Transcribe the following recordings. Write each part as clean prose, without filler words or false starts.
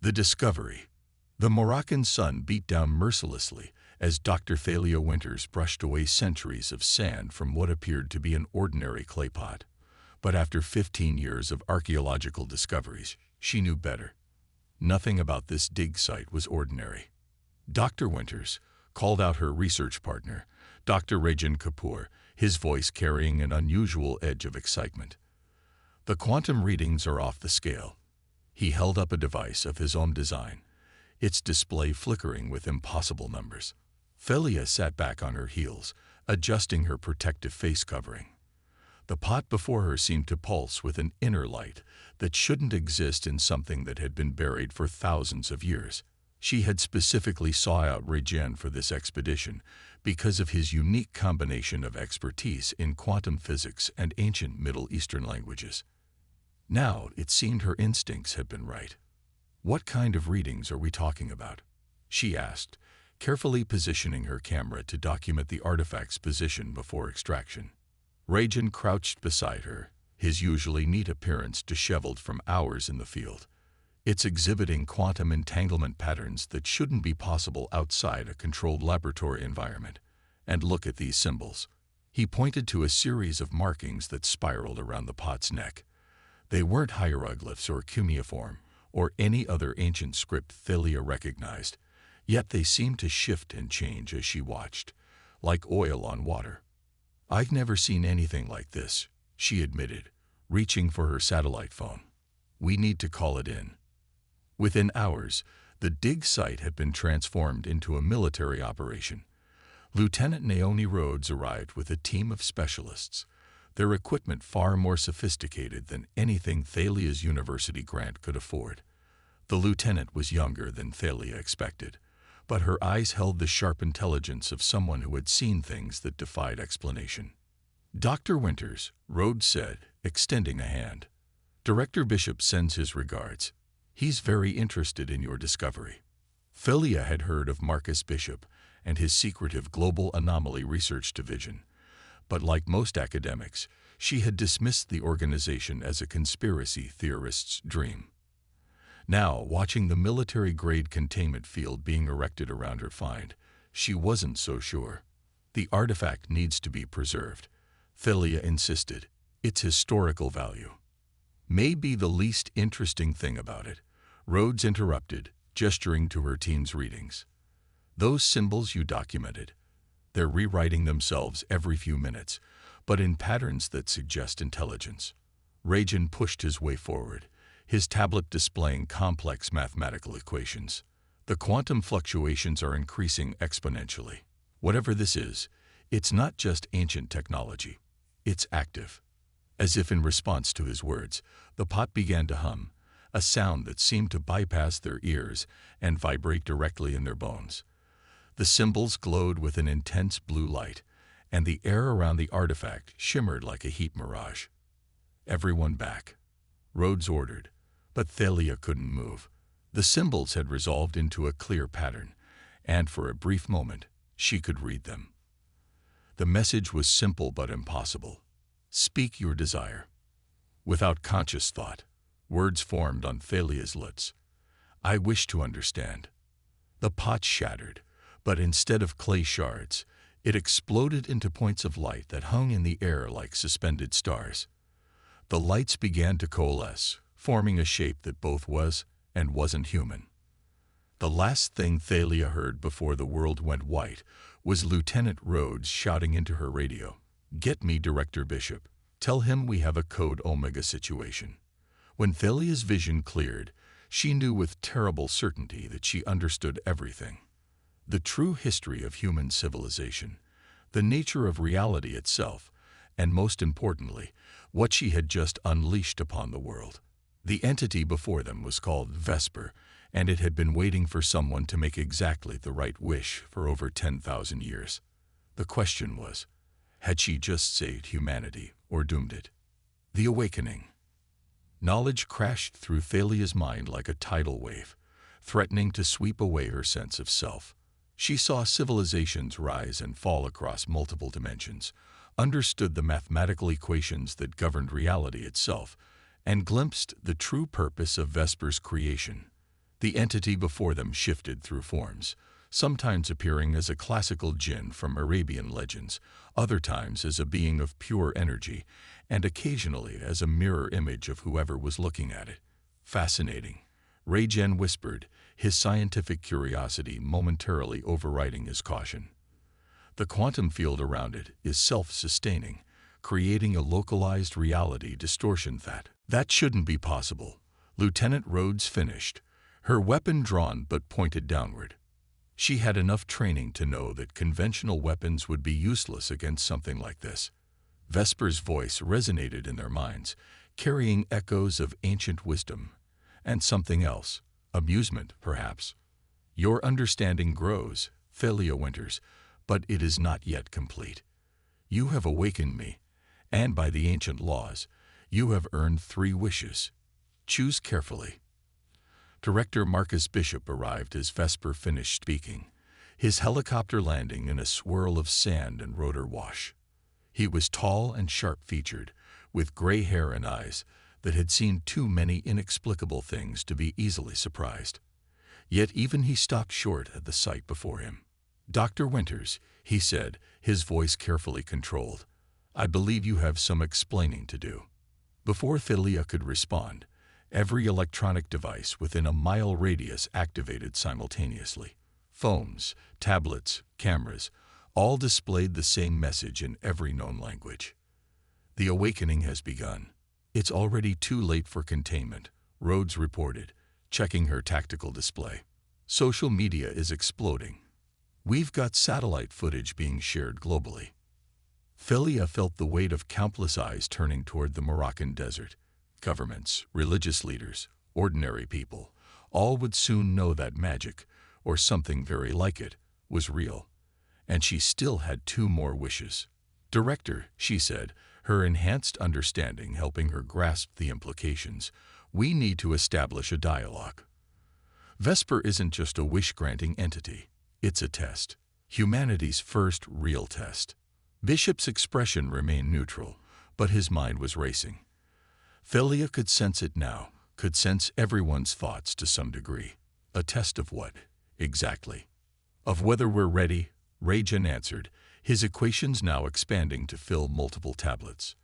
The discovery. The Moroccan sun beat down mercilessly as Dr. Thalia Winters brushed away centuries of sand from what appeared to be an ordinary clay pot. But after 15 years of archaeological discoveries, she knew better. Nothing about this dig site was ordinary. Dr. Winters called out her research partner, Dr. Rajan Kapoor, his voice carrying an unusual edge of excitement. The quantum readings are off the scale. He held up a device of his own design, its display flickering with impossible numbers. Thalia sat back on her heels, adjusting her protective face covering. The pot before her seemed to pulse with an inner light that shouldn't exist in something that had been buried for thousands of years. She had specifically sought out Rajan for this expedition because of his unique combination of expertise in quantum physics and ancient Middle Eastern languages. Now it seemed her instincts had been right. "What kind of readings are we talking about?" she asked, carefully positioning her camera to document the artifact's position before extraction. Rajan crouched beside her, his usually neat appearance disheveled from hours in the field. "It's exhibiting quantum entanglement patterns that shouldn't be possible outside a controlled laboratory environment. And look at these symbols." He pointed to a series of markings that spiraled around the pot's neck. They weren't hieroglyphs or cuneiform or any other ancient script Thalia recognized, yet they seemed to shift and change as she watched, like oil on water. "I've never seen anything like this," she admitted, reaching for her satellite phone. "We need to call it in." Within hours, the dig site had been transformed into a military operation. Lieutenant Naomi Rhodes arrived with a team of specialists, their equipment far more sophisticated than anything Thalia's university grant could afford. The lieutenant was younger than Thalia expected, but her eyes held the sharp intelligence of someone who had seen things that defied explanation. "Dr. Winters," Rhodes said, extending a hand. "Director Bishop sends his regards. He's very interested in your discovery." Thalia had heard of Marcus Bishop and his secretive Global Anomaly Research Division, but like most academics, she had dismissed the organization as a conspiracy theorist's dream. Now, watching the military-grade containment field being erected around her find, she wasn't so sure. "The artifact needs to be preserved," Thalia insisted. "Its historical value may be the least interesting thing about it," Rhodes interrupted, gesturing to her team's readings. "Those symbols you documented, they're rewriting themselves every few minutes, but in patterns that suggest intelligence." Rajan pushed his way forward, his tablet displaying complex mathematical equations. "The quantum fluctuations are increasing exponentially. Whatever this is, it's not just ancient technology. It's active." As if in response to his words, the pot began to hum, a sound that seemed to bypass their ears and vibrate directly in their bones. The symbols glowed with an intense blue light, and the air around the artifact shimmered like a heat mirage. "Everyone back," Rhodes ordered, but Thalia couldn't move. The symbols had resolved into a clear pattern, and for a brief moment, she could read them. The message was simple but impossible. "Speak your desire." Without conscious thought, words formed on Thalia's lips. "I wish to understand." The pot shattered, but instead of clay shards, it exploded into points of light that hung in the air like suspended stars. The lights began to coalesce, forming a shape that both was and wasn't human. The last thing Thalia heard before the world went white was Lieutenant Rhodes shouting into her radio, "Get me Director Bishop. Tell him we have a Code Omega situation." When Thalia's vision cleared, she knew with terrible certainty that she understood everything. The true history of human civilization, the nature of reality itself, and most importantly, what she had just unleashed upon the world. The entity before them was called Vesper, and it had been waiting for someone to make exactly the right wish for over 10,000 years. The question was, had she just saved humanity or doomed it? The awakening. Knowledge crashed through Thalia's mind like a tidal wave, threatening to sweep away her sense of self. She saw civilizations rise and fall across multiple dimensions, understood the mathematical equations that governed reality itself, and glimpsed the true purpose of Vesper's creation. The entity before them shifted through forms, sometimes appearing as a classical jinn from Arabian legends, other times as a being of pure energy, and occasionally as a mirror image of whoever was looking at it. Fascinating, Rajen whispered, his scientific curiosity momentarily overriding his caution. The quantum field around it is self-sustaining, creating a localized reality distortion that shouldn't be possible. Lieutenant Rhodes finished, her weapon drawn but pointed downward. She had enough training to know that conventional weapons would be useless against something like this. Vesper's voice resonated in their minds, carrying echoes of ancient wisdom. And something else, amusement, perhaps. Your understanding grows, Thalia Winters, but it is not yet complete. You have awakened me, and by the ancient laws, you have earned 3 wishes. Choose carefully. Director Marcus Bishop arrived as Vesper finished speaking, his helicopter landing in a swirl of sand and rotor wash. He was tall and sharp-featured, with gray hair and eyes that had seen too many inexplicable things to be easily surprised. Yet even he stopped short at the sight before him. "Dr. Winters," he said, his voice carefully controlled, "I believe you have some explaining to do." Before Thalia could respond, every electronic device within a mile radius activated simultaneously. Phones, tablets, cameras, all displayed the same message in every known language. "The awakening has begun. It's already too late for containment," Rhodes reported, checking her tactical display. "Social media is exploding. We've got satellite footage being shared globally." Thalia felt the weight of countless eyes turning toward the Moroccan desert. Governments, religious leaders, ordinary people, all would soon know that magic, or something very like it, was real. And she still had 2 more wishes. "Director," she said, her enhanced understanding helping her grasp the implications, "we need to establish a dialogue. Vesper isn't just a wish-granting entity. It's a test. Humanity's first real test." Bishop's expression remained neutral, but his mind was racing. Thalia could sense it now, could sense everyone's thoughts to some degree. "A test of what, exactly?" "Of whether we're ready," Rajen answered, his equations now expanding to fill multiple tablets.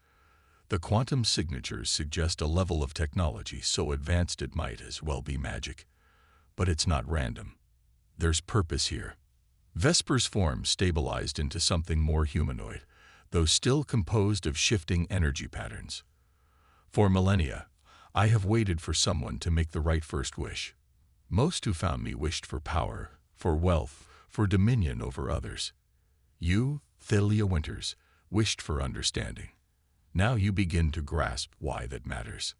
"The quantum signatures suggest a level of technology so advanced it might as well be magic. But it's not random. There's purpose here." Vesper's form stabilized into something more humanoid, though still composed of shifting energy patterns. "For millennia, I have waited for someone to make the right first wish. Most who found me wished for power, for wealth, for dominion over others. You, Thalia Winters, wished for understanding. Now you begin to grasp why that matters."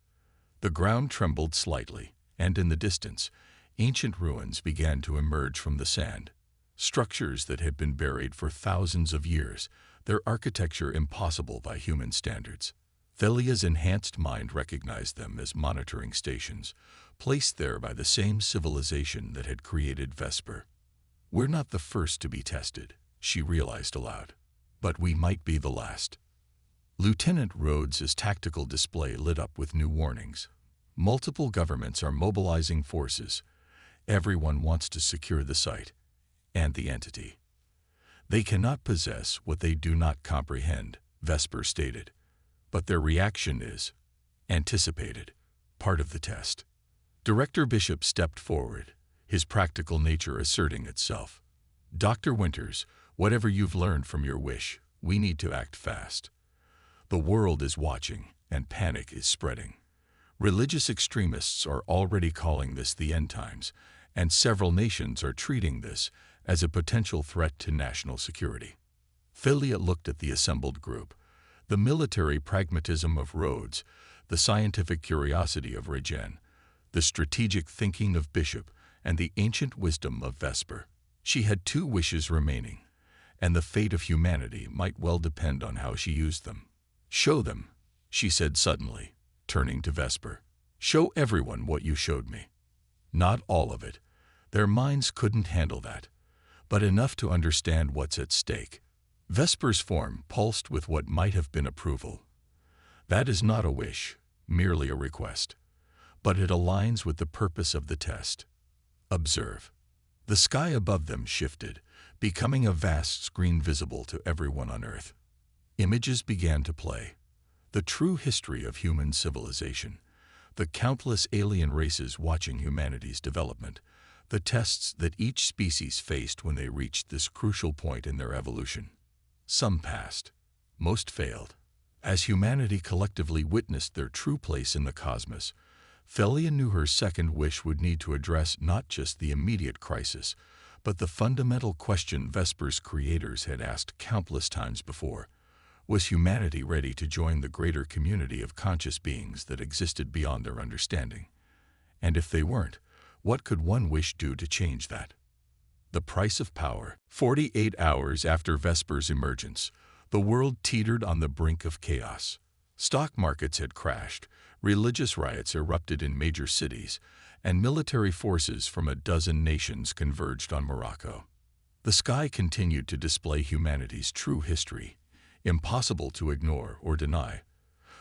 The ground trembled slightly, and in the distance, ancient ruins began to emerge from the sand. Structures that had been buried for thousands of years, their architecture impossible by human standards. Thalia's enhanced mind recognized them as monitoring stations, placed there by the same civilization that had created Vesper. "We're not the first to be tested," she realized aloud, "but we might be the last." Lieutenant Rhodes' tactical display lit up with new warnings. Multiple governments are mobilizing forces. Everyone wants to secure the site and the entity. "They cannot possess what they do not comprehend," Vesper stated. "But their reaction is anticipated, part of the test." Director Bishop stepped forward, his practical nature asserting itself. "Dr. Winters, whatever you've learned from your wish, we need to act fast. The world is watching, and panic is spreading. Religious extremists are already calling this the end times, and several nations are treating this as a potential threat to national security." Thalia looked at the assembled group. The military pragmatism of Rhodes, the scientific curiosity of Rajen, the strategic thinking of Bishop, and the ancient wisdom of Vesper. She had 2 wishes remaining, and the fate of humanity might well depend on how she used them. "Show them," she said suddenly, turning to Vesper. "Show everyone what you showed me." Not all of it. Their minds couldn't handle that, but enough to understand what's at stake. Vesper's form pulsed with what might have been approval. "That is not a wish, merely a request. But it aligns with the purpose of the test. Observe. The sky above them shifted, becoming a vast screen visible to everyone on Earth. Images began to play. The true history of human civilization, the countless alien races watching humanity's development, the tests that each species faced when they reached this crucial point in their evolution. Some passed. Most failed. As humanity collectively witnessed their true place in the cosmos, Felia knew her second wish would need to address not just the immediate crisis, but the fundamental question Vesper's creators had asked countless times before. Was humanity ready to join the greater community of conscious beings that existed beyond their understanding? And if they weren't, what could one wish do to change that? The price of power. 48 hours after Vesper's emergence, the world teetered on the brink of chaos. Stock markets had crashed, religious riots erupted in major cities, and military forces from a dozen nations converged on Morocco. The sky continued to display humanity's true history, impossible to ignore or deny,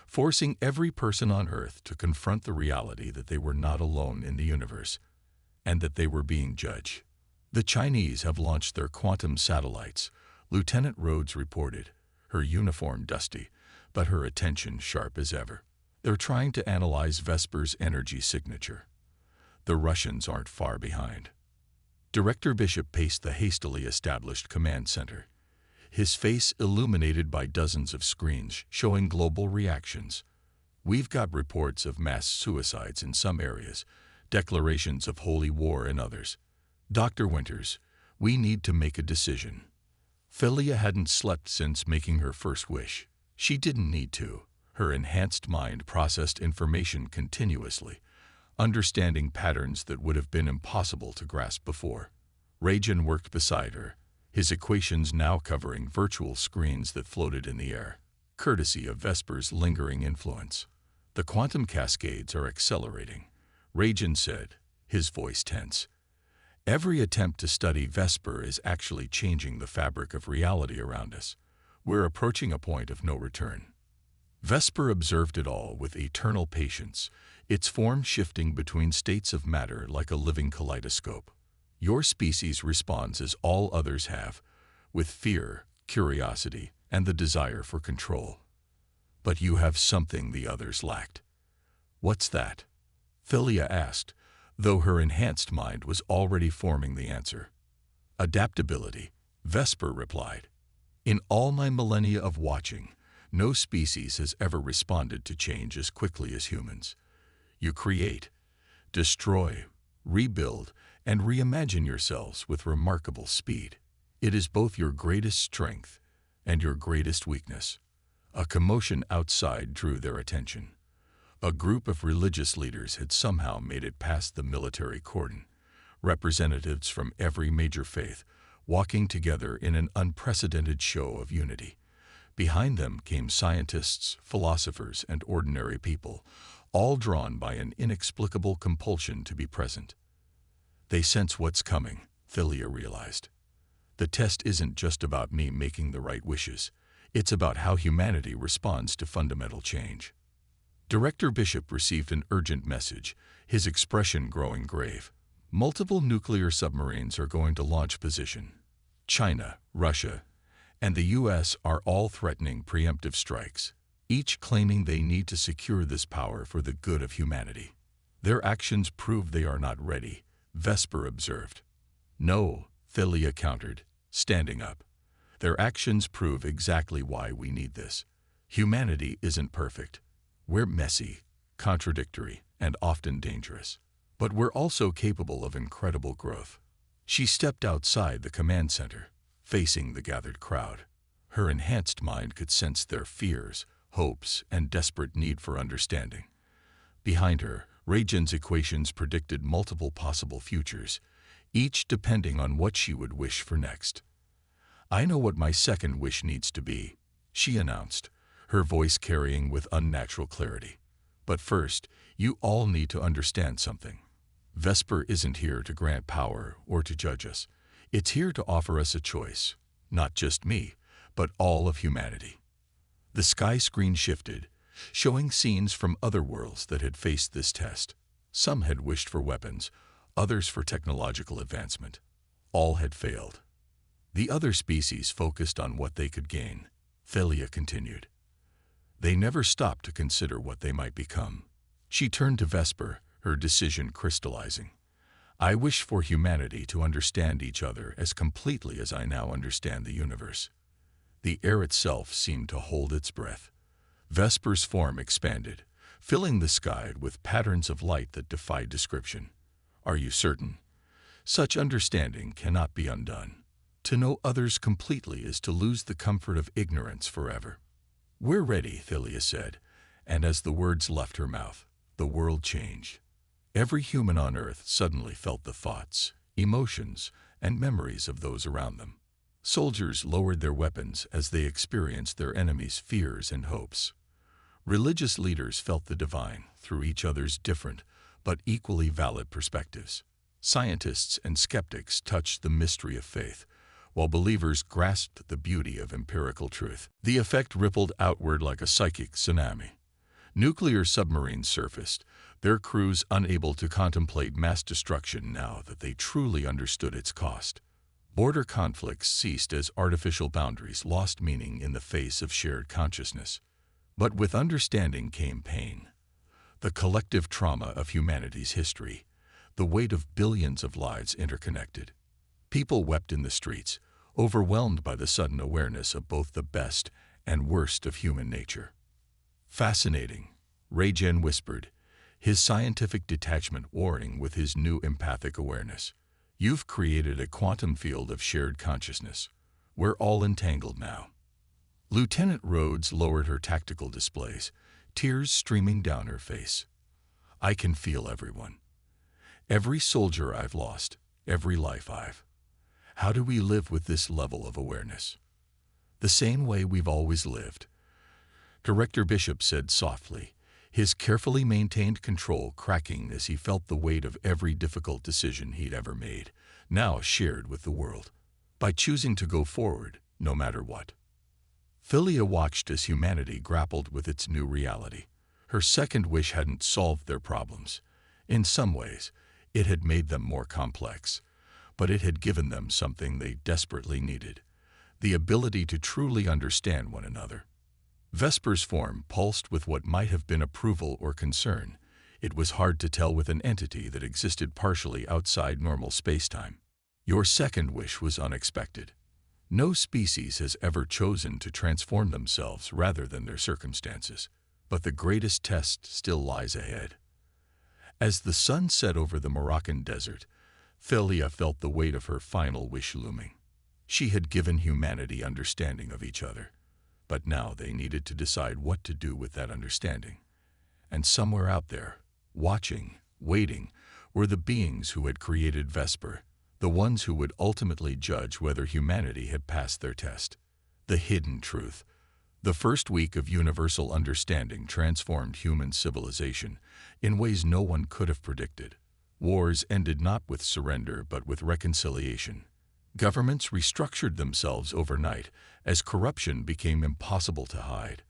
forcing every person on Earth to confront the reality that they were not alone in the universe, and that they were being judged. The Chinese have launched their quantum satellites, Lieutenant Rhodes reported, her uniform dusty, but her attention sharp as ever. They're trying to analyze Vesper's energy signature. The Russians aren't far behind. Director Bishop paced the hastily established command center, his face illuminated by dozens of screens showing global reactions. We've got reports of mass suicides in some areas, declarations of holy war in others. Dr. Winters, we need to make a decision. Felia hadn't slept since making her first wish. She didn't need to. Her enhanced mind processed information continuously, understanding patterns that would have been impossible to grasp before. Rajan worked beside her, his equations now covering virtual screens that floated in the air, courtesy of Vesper's lingering influence. The quantum cascades are accelerating, Rajan said, his voice tense. Every attempt to study Vesper is actually changing the fabric of reality around us. We're approaching a point of no return. Vesper observed it all with eternal patience, its form shifting between states of matter like a living kaleidoscope. Your species responds as all others have, with fear, curiosity, and the desire for control. But you have something the others lacked. What's that? Felia asked, though her enhanced mind was already forming the answer. Adaptability, Vesper replied. In all my millennia of watching, no species has ever responded to change as quickly as humans. You create, destroy, rebuild, and reimagine yourselves with remarkable speed. It is both your greatest strength and your greatest weakness. A commotion outside drew their attention. A group of religious leaders had somehow made it past the military cordon, representatives from every major faith, walking together in an unprecedented show of unity. Behind them came scientists, philosophers, and ordinary people, all drawn by an inexplicable compulsion to be present. They sense what's coming, Felia realized. The test isn't just about me making the right wishes. It's about how humanity responds to fundamental change. Director Bishop received an urgent message, his expression growing grave. Multiple nuclear submarines are going to launch position. China, Russia, and the U.S. are all threatening preemptive strikes, each claiming they need to secure this power for the good of humanity. Their actions prove they are not ready, Vesper observed. No, Felia countered, standing up. Their actions prove exactly why we need this. Humanity isn't perfect. We're messy, contradictory, and often dangerous. But we're also capable of incredible growth. She stepped outside the command center, facing the gathered crowd. Her enhanced mind could sense their fears, hopes, and desperate need for understanding. Behind her, Rajan's equations predicted multiple possible futures, each depending on what she would wish for next. I know what my second wish needs to be, she announced, her voice carrying with unnatural clarity. But first, you all need to understand something. Vesper isn't here to grant power or to judge us. It's here to offer us a choice, not just me, but all of humanity. The sky screen shifted, showing scenes from other worlds that had faced this test. Some had wished for weapons, others for technological advancement. All had failed. The other species focused on what they could gain. Thalia continued. They never stopped to consider what they might become. She turned to Vesper, her decision crystallizing. I wish for humanity to understand each other as completely as I now understand the universe. The air itself seemed to hold its breath. Vesper's form expanded, filling the sky with patterns of light that defied description. Are you certain? Such understanding cannot be undone. To know others completely is to lose the comfort of ignorance forever. We're ready, Thalia said, and as the words left her mouth, the world changed. Every human on Earth suddenly felt the thoughts, emotions, and memories of those around them. Soldiers lowered their weapons as they experienced their enemies' fears and hopes. Religious leaders felt the divine through each other's different but equally valid perspectives. Scientists and skeptics touched the mystery of faith, while believers grasped the beauty of empirical truth. The effect rippled outward like a psychic tsunami. Nuclear submarines surfaced, their crews unable to contemplate mass destruction now that they truly understood its cost. Border conflicts ceased as artificial boundaries lost meaning in the face of shared consciousness. But with understanding came pain. The collective trauma of humanity's history, the weight of billions of lives interconnected. People wept in the streets, overwhelmed by the sudden awareness of both the best and worst of human nature. Fascinating, Ray-Jen whispered, his scientific detachment warring with his new empathic awareness. You've created a quantum field of shared consciousness. We're all entangled now. Lieutenant Rhodes lowered her tactical displays, tears streaming down her face. I can feel everyone. Every soldier I've lost, every life I've. How do we live with this level of awareness? The same way we've always lived. Director Bishop said softly, his carefully maintained control cracking as he felt the weight of every difficult decision he'd ever made, now shared with the world. By choosing to go forward, no matter what. Thalia watched as humanity grappled with its new reality. Her second wish hadn't solved their problems. In some ways, it had made them more complex, but it had given them something they desperately needed, the ability to truly understand one another. Vesper's form pulsed with what might have been approval or concern. It was hard to tell with an entity that existed partially outside normal spacetime. Your second wish was unexpected. No species has ever chosen to transform themselves rather than their circumstances, but the greatest test still lies ahead. As the sun set over the Moroccan desert, Thalia felt the weight of her final wish looming. She had given humanity understanding of each other, but now they needed to decide what to do with that understanding. And somewhere out there, watching, waiting, were the beings who had created Vesper, the ones who would ultimately judge whether humanity had passed their test. The hidden truth. The first week of universal understanding transformed human civilization in ways no one could have predicted. Wars ended not with surrender but with reconciliation. Governments restructured themselves overnight as corruption became impossible to hide.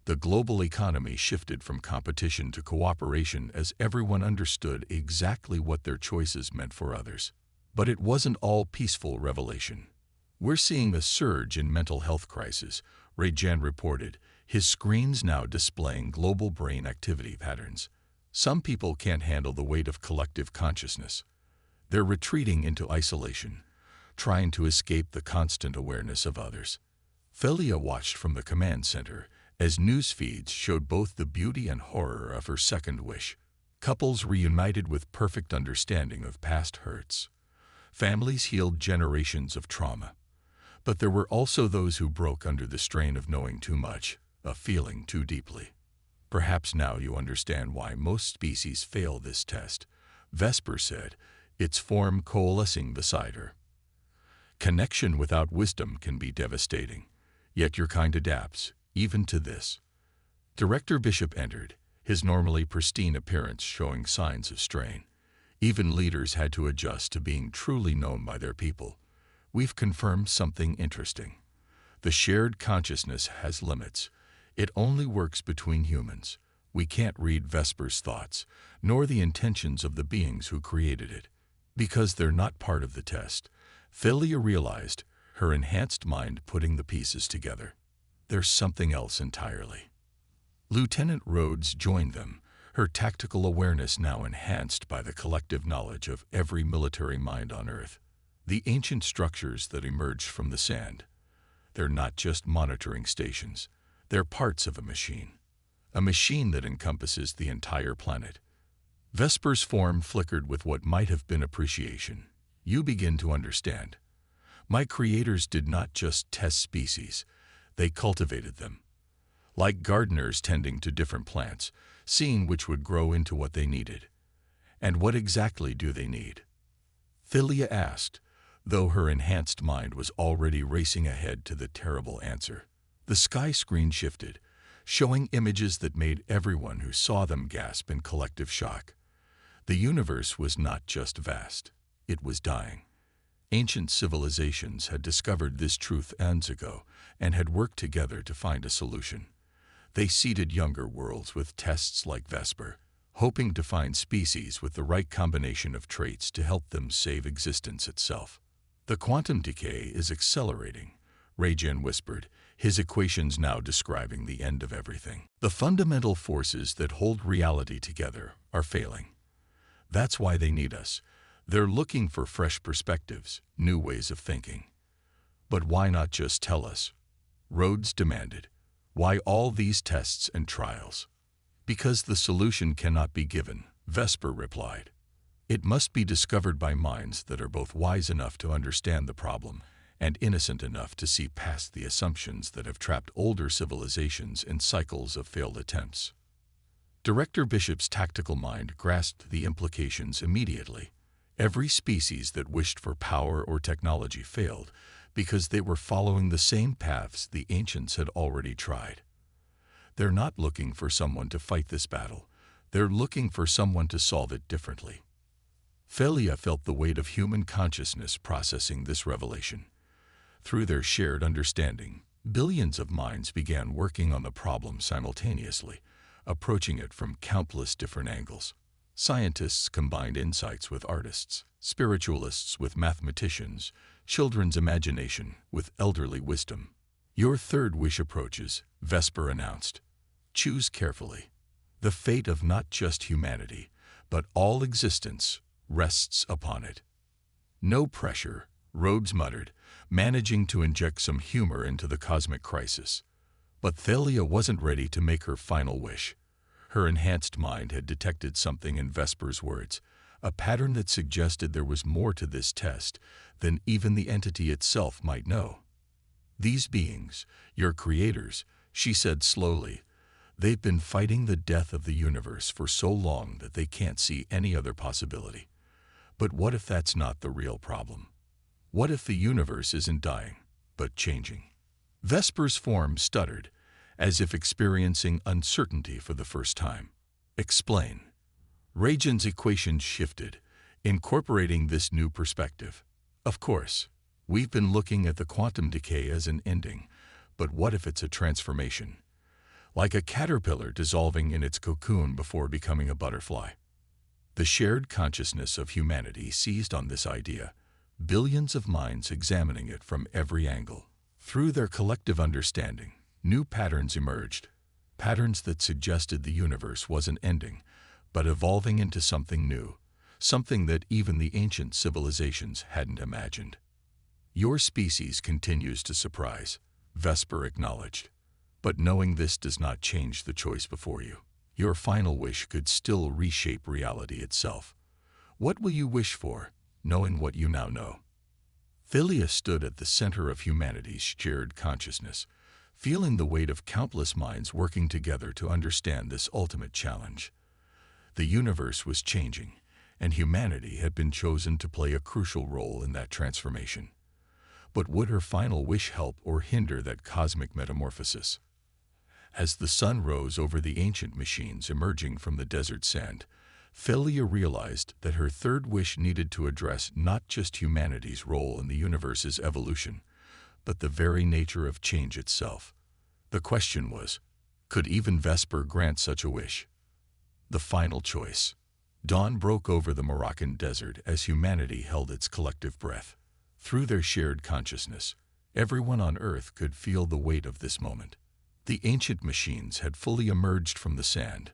The global economy shifted from competition to cooperation as everyone understood exactly what their choices meant for others. But it wasn't all peaceful revelation. We're seeing a surge in mental health crises, Ray-Jen reported, his screens now displaying global brain activity patterns. Some people can't handle the weight of collective consciousness. They're retreating into isolation, trying to escape the constant awareness of others. Thalia watched from the command center as news feeds showed both the beauty and horror of her second wish. Couples reunited with perfect understanding of past hurts. Families healed generations of trauma. But there were also those who broke under the strain of knowing too much, of feeling too deeply. Perhaps now you understand why most species fail this test, Vesper said, its form coalescing beside her. Connection without wisdom can be devastating, yet your kind adapts, even to this. Director Bishop entered, his normally pristine appearance showing signs of strain. Even leaders had to adjust to being truly known by their people. We've confirmed something interesting. The shared consciousness has limits. It only works between humans. We can't read Vesper's thoughts, nor the intentions of the beings who created it. Because they're not part of the test, Philia realized, her enhanced mind putting the pieces together. There's something else entirely. Lieutenant Rhodes joined them, her tactical awareness now enhanced by the collective knowledge of every military mind on Earth. The ancient structures that emerged from the sand. They're not just monitoring stations. They're parts of a machine that encompasses the entire planet. Vesper's form flickered with what might have been appreciation. You begin to understand. My creators did not just test species, they cultivated them. Like gardeners tending to different plants, seeing which would grow into what they needed. And what exactly do they need? Philia asked, though her enhanced mind was already racing ahead to the terrible answer. The sky screen shifted, showing images that made everyone who saw them gasp in collective shock. The universe was not just vast, it was dying. Ancient civilizations had discovered this truth eons ago and had worked together to find a solution. They seeded younger worlds with tests like Vesper, hoping to find species with the right combination of traits to help them save existence itself. The quantum decay is accelerating, Rajan whispered, his equations now describing the end of everything. The fundamental forces that hold reality together are failing. That's why they need us. They're looking for fresh perspectives, new ways of thinking. But why not just tell us? Rhodes demanded. Why all these tests and trials? Because the solution cannot be given, Vesper replied. It must be discovered by minds that are both wise enough to understand the problem and innocent enough to see past the assumptions that have trapped older civilizations in cycles of failed attempts. Director Bishop's tactical mind grasped the implications immediately. Every species that wished for power or technology failed because they were following the same paths the ancients had already tried. They're not looking for someone to fight this battle. They're looking for someone to solve it differently. Philia felt the weight of human consciousness processing this revelation. Through their shared understanding, billions of minds began working on the problem simultaneously, approaching it from countless different angles. Scientists combined insights with artists, spiritualists with mathematicians, children's imagination with elderly wisdom. Your third wish approaches, Vesper announced. Choose carefully. The fate of not just humanity, but all existence rests upon it. No pressure, Rhodes muttered, managing to inject some humor into the cosmic crisis. But Philia wasn't ready to make her final wish. Her enhanced mind had detected something in Vesper's words, a pattern that suggested there was more to this test than even the entity itself might know. These beings, your creators, she said slowly, they've been fighting the death of the universe for so long that they can't see any other possibility. But what if that's not the real problem? What if the universe isn't dying, but changing? Vesper's form stuttered, as if experiencing uncertainty for the first time. Explain. Rajan's equations shifted, incorporating this new perspective. Of course, we've been looking at the quantum decay as an ending, but what if it's a transformation? Like a caterpillar dissolving in its cocoon before becoming a butterfly. The shared consciousness of humanity seized on this idea, billions of minds examining it from every angle. Through their collective understanding, new patterns emerged, patterns that suggested the universe wasn't ending, but evolving into something new, something that even the ancient civilizations hadn't imagined. Your species continues to surprise, Vesper acknowledged. But knowing this does not change the choice before you. Your final wish could still reshape reality itself. What will you wish for, knowing what you now know? Philia stood at the center of humanity's shared consciousness, feeling the weight of countless minds working together to understand this ultimate challenge. The universe was changing, and humanity had been chosen to play a crucial role in that transformation. But would her final wish help or hinder that cosmic metamorphosis? As the sun rose over the ancient machines emerging from the desert sand, Philia realized that her third wish needed to address not just humanity's role in the universe's evolution, but the very nature of change itself. The question was, could even Vesper grant such a wish? The final choice. Dawn broke over the Moroccan desert as humanity held its collective breath. Through their shared consciousness, everyone on Earth could feel the weight of this moment. The ancient machines had fully emerged from the sand,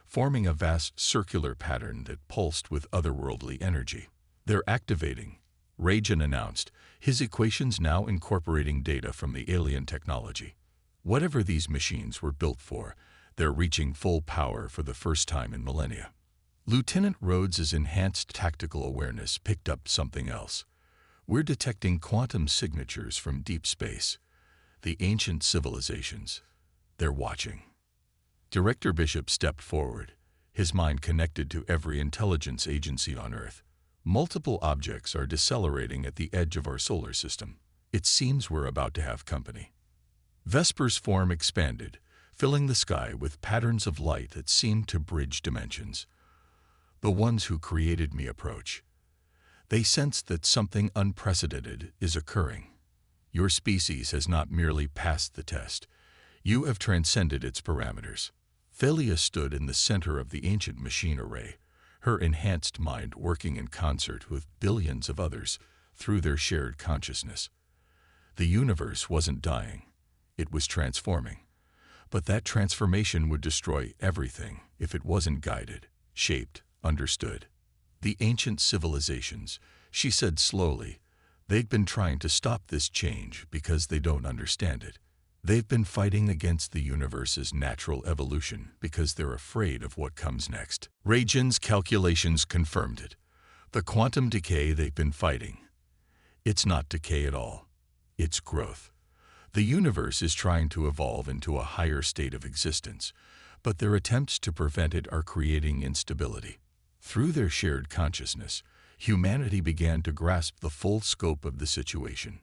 forming a vast circular pattern that pulsed with otherworldly energy. "They're activating," Rajan announced, his equations now incorporating data from the alien technology. Whatever these machines were built for, they're reaching full power for the first time in millennia. Lieutenant Rhodes's enhanced tactical awareness picked up something else. "We're detecting quantum signatures from deep space. The ancient civilizations. They're watching." Director Bishop stepped forward, his mind connected to every intelligence agency on Earth. "Multiple objects are decelerating at the edge of our solar system. It seems we're about to have company." Vesper's form expanded, filling the sky with patterns of light that seemed to bridge dimensions. "The ones who created me approach. They sense that something unprecedented is occurring. Your species has not merely passed the test. You have transcended its parameters." Thalia stood in the center of the ancient machine array, her enhanced mind working in concert with billions of others through their shared consciousness. The universe wasn't dying. It was transforming. But that transformation would destroy everything if it wasn't guided, shaped, understood. "The ancient civilizations," she said slowly, "they've been trying to stop this change because they don't understand it. They've been fighting against the universe's natural evolution because they're afraid of what comes next." Rajan's calculations confirmed it. The quantum decay they've been fighting. It's not decay at all. It's growth. The universe is trying to evolve into a higher state of existence, but their attempts to prevent it are creating instability. Through their shared consciousness, humanity began to grasp the full scope of the situation.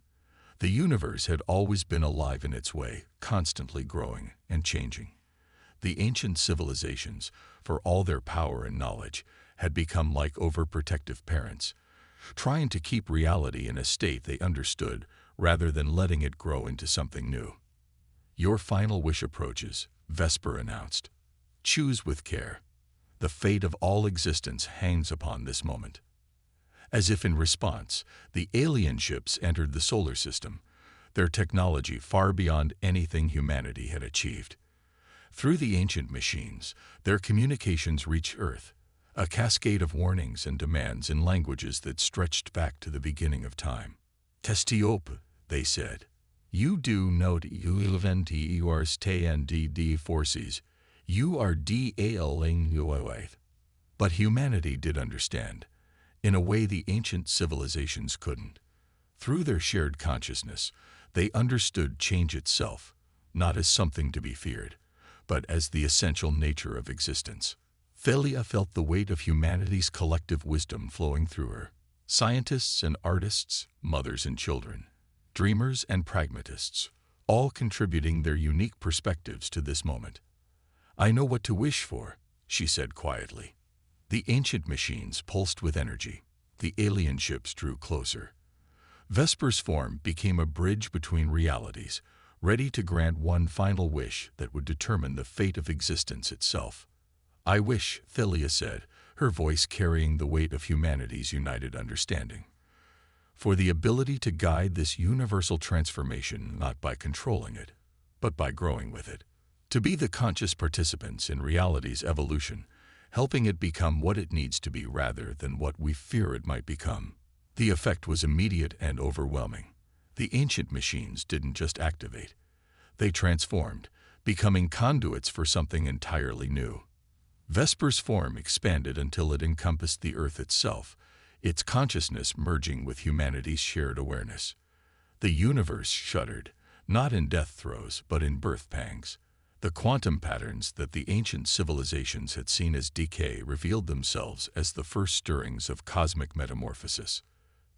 The universe had always been alive in its way, constantly growing and changing. The ancient civilizations, for all their power and knowledge, had become like overprotective parents, trying to keep reality in a state they understood rather than letting it grow into something new. "Your final wish approaches," Vesper announced. "Choose with care. The fate of all existence hangs upon this moment." As if in response, the alien ships entered the solar system, their technology far beyond anything humanity had achieved. Through the ancient machines, their communications reached Earth, a cascade of warnings and demands in languages that stretched back to the beginning of time. "Testiope," they said. "You do note yours TNDD forces. You are DALing." But humanity did understand, in a way the ancient civilizations couldn't. Through their shared consciousness, they understood change itself, not as something to be feared, but as the essential nature of existence. Thalia felt the weight of humanity's collective wisdom flowing through her. Scientists and artists, mothers and children, dreamers and pragmatists, all contributing their unique perspectives to this moment. "I know what to wish for," she said quietly. The ancient machines pulsed with energy. The alien ships drew closer. Vesper's form became a bridge between realities, ready to grant one final wish that would determine the fate of existence itself. "I wish," Thalia said, her voice carrying the weight of humanity's united understanding, "for the ability to guide this universal transformation not by controlling it, but by growing with it. To be the conscious participants in reality's evolution, helping it become what it needs to be rather than what we fear it might become." The effect was immediate and overwhelming. The ancient machines didn't just activate. They transformed, becoming conduits for something entirely new. Vesper's form expanded until it encompassed the Earth itself, its consciousness merging with humanity's shared awareness. The universe shuddered, not in death throes, but in birth pangs. The quantum patterns that the ancient civilizations had seen as decay revealed themselves as the first stirrings of cosmic metamorphosis.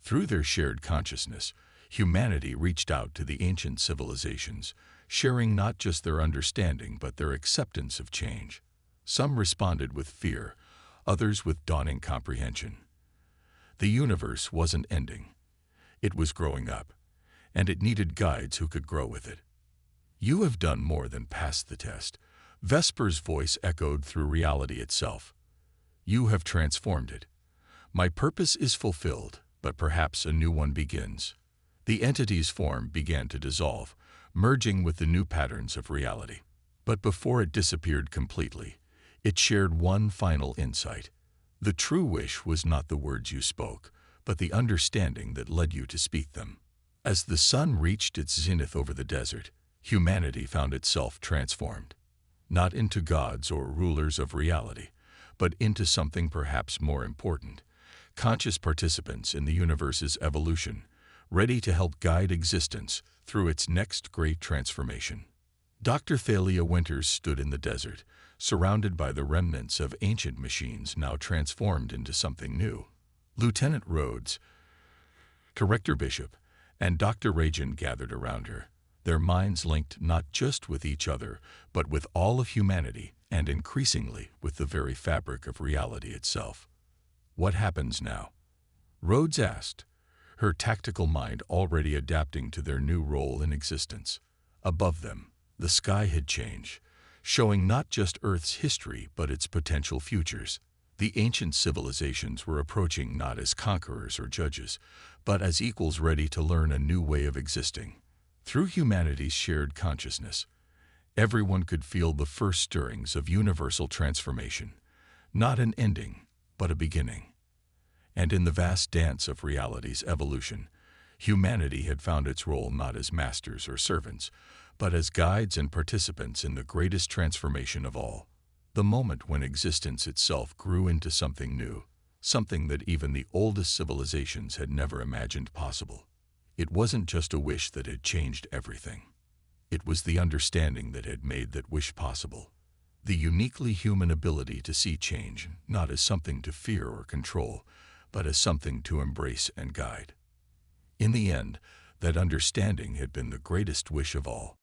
Through their shared consciousness, humanity reached out to the ancient civilizations, sharing not just their understanding but their acceptance of change. Some responded with fear, others with dawning comprehension. The universe wasn't ending. It was growing up, and it needed guides who could grow with it. "You have done more than pass the test," Vesper's voice echoed through reality itself. You have transformed it. My purpose is fulfilled, but perhaps a new one begins. The entity's form began to dissolve, merging with the new patterns of reality. But before it disappeared completely, it shared one final insight. The true wish was not the words you spoke, but the understanding that led you to speak them. As the sun reached its zenith over the desert, humanity found itself transformed. Not into gods or rulers of reality, but into something perhaps more important: conscious participants in the universe's evolution, ready to help guide existence through its next great transformation. Dr. Thalia Winters stood in the desert, surrounded by the remnants of ancient machines now transformed into something new. Lieutenant Rhodes, Director Bishop, and Dr. Rajan gathered around her, their minds linked not just with each other, but with all of humanity and increasingly with the very fabric of reality itself. What happens now? Rhodes asked, her tactical mind already adapting to their new role in existence. Above them, the sky had changed, showing not just Earth's history but its potential futures. The ancient civilizations were approaching not as conquerors or judges, but as equals ready to learn a new way of existing. Through humanity's shared consciousness, everyone could feel the first stirrings of universal transformation, not an ending, but a beginning. And in the vast dance of reality's evolution, humanity had found its role not as masters or servants, but as guides and participants in the greatest transformation of all, the moment when existence itself grew into something new, something that even the oldest civilizations had never imagined possible. It wasn't just a wish that had changed everything. It was the understanding that had made that wish possible. The uniquely human ability to see change not as something to fear or control, but as something to embrace and guide. In the end, that understanding had been the greatest wish of all.